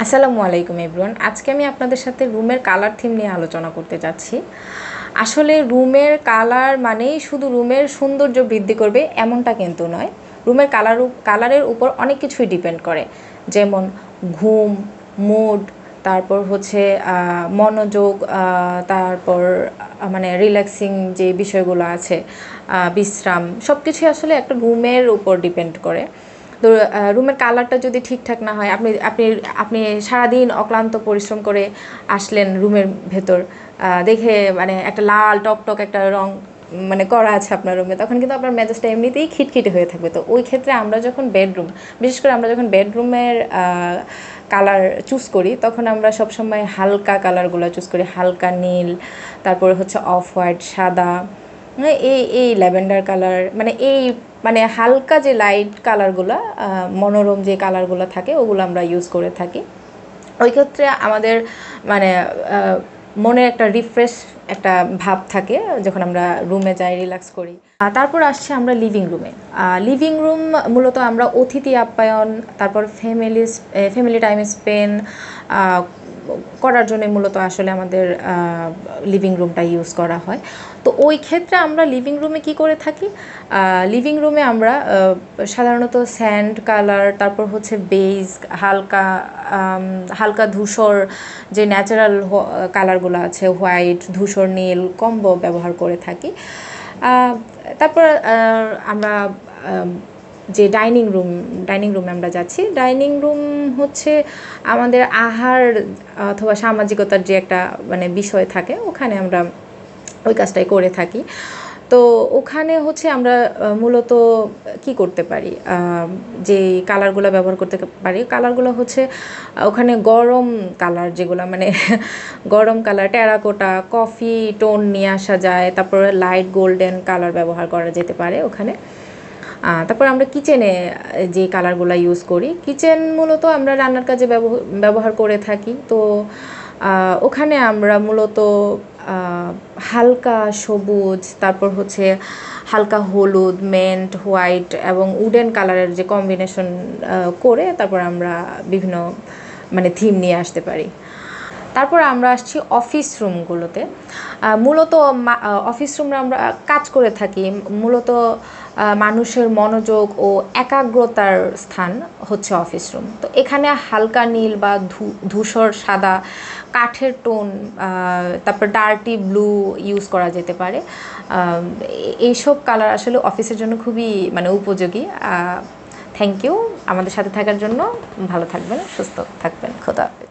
আসসালামু আলাইকুম এভরিওয়ান। আজকে আমি আপনাদের সাথে রুমের কালার থিম নিয়ে আলোচনা করতে যাচ্ছি। আসলে রুমের কালার মানেই শুধু রুমের সৌন্দর্য বৃদ্ধি করবে এমনটা কিন্তু নয়। রুমের কালারের উপর অনেক কিছুই ডিপেন্ড করে, যেমন ঘুম, মুড, তারপর হচ্ছে মনোযোগ, তারপর মানে রিল্যাক্সিং যে বিষয়গুলো আছে, বিশ্রাম, সব কিছুই আসলে একটা রুমের উপর ডিপেন্ড করে। তো রুমের কালারটা যদি ঠিকঠাক না হয়, আপনি আপনি আপনি সারাদিন অক্লান্ত পরিশ্রম করে আসলেন রুমের ভেতর, দেখে মানে একটা লাল টকটক একটা রং মানে করা আছে আপনার রুমে, তখন কিন্তু আপনার মেজাজটা এমনিতেই খিটখিটে হয়ে থাকবে। তো ওই ক্ষেত্রে আমরা যখন বিশেষ করে আমরা যখন বেডরুমের কালার চুজ করি, তখন আমরা সবসময় হালকা কালারগুলো চুজ করি, হালকা নীল, তারপরে হচ্ছে অফ হোয়াইট, সাদা, এই এই ল্যাভেন্ডার কালার, মানে হালকা যে লাইট কালারগুলো, মনোরম যে কালারগুলো থাকে ওগুলো আমরা ইউজ করে থাকি। ওই ক্ষেত্রে আমাদের মানে মনে একটা রিফ্রেশ একটা ভাব থাকে যখন আমরা রুমে যাই, রিল্যাক্স করি। তারপর আসছি আমরা লিভিং রুমে। লিভিং রুম মূলত আমরা অতিথি আপ্যায়ন, তারপর ফ্যামিলি টাইম স্পেন্ড করার জন্য মূলত আসলে আমাদের লিভিং রুমটা ইউজ করা হয়। তো ওই ক্ষেত্রে আমরা লিভিং রুমে কি করে থাকি, লিভিং রুমে আমরা সাধারণত স্যান্ড কালার, তারপর হচ্ছে বেজ, হালকা হালকা ধূসর যে ন্যাচারাল কালারগুলো আছে, হোয়াইট, ধূসর, নীল কম্বো ব্যবহার করে থাকি। তারপর আমরা যে ডাইনিং রুমে আমরা যাচ্ছি, ডাইনিং রুম হচ্ছে আমাদের আহার অথবা সামাজিকতার যে একটা মানে বিষয় থাকে, ওখানে আমরা ওই কাজটাই করে থাকি। তো ওখানে হচ্ছে আমরা মূলত কি করতে পারি, যে কালারগুলো ব্যবহার করতে পারি, কালারগুলো হচ্ছে ওখানে গরম কালার যেগুলো মানে গরম কালার, টেরাকোটা, কফি টোন নিয়ে আসা যায়, তারপরে লাইট গোল্ডেন কালার ব্যবহার করা যেতে পারে ওখানে। তারপর আমরা কিচেনে যে কালারগুলো ইউজ করি, কিচেন মূলত আমরা রান্নার কাজে ব্যবহার করে থাকি। তো ওখানে আমরা মূলত হালকা সবুজ, তারপর হচ্ছে হালকা হলুদ, মেন্ট, হোয়াইট এবং উডেন কালারের যে কম্বিনেশন করে তারপর আমরা বিভিন্ন মানে থিম নিয়ে আসতে পারি। তারপর আমরা আসছি অফিস রুমগুলোতে। মূলত অফিস রুমে আমরা কাজ করে থাকি, মূলত মানুষের মনোযোগ ও একাগ্রতার স্থান হচ্ছে অফিস রুম। তো এখানে হালকা নীল বা ধূসর সাদা, কাঠের টোন, তারপর ডার্টি ব্লু ইউজ করা যেতে পারে। এইসব কালার আসলে অফিসের জন্য খুবই মানে উপযোগী। থ্যাংক ইউ আমাদের সাথে থাকার জন্য। ভালো থাকবেন, সুস্থ থাকবেন, খোদা হাফেজ।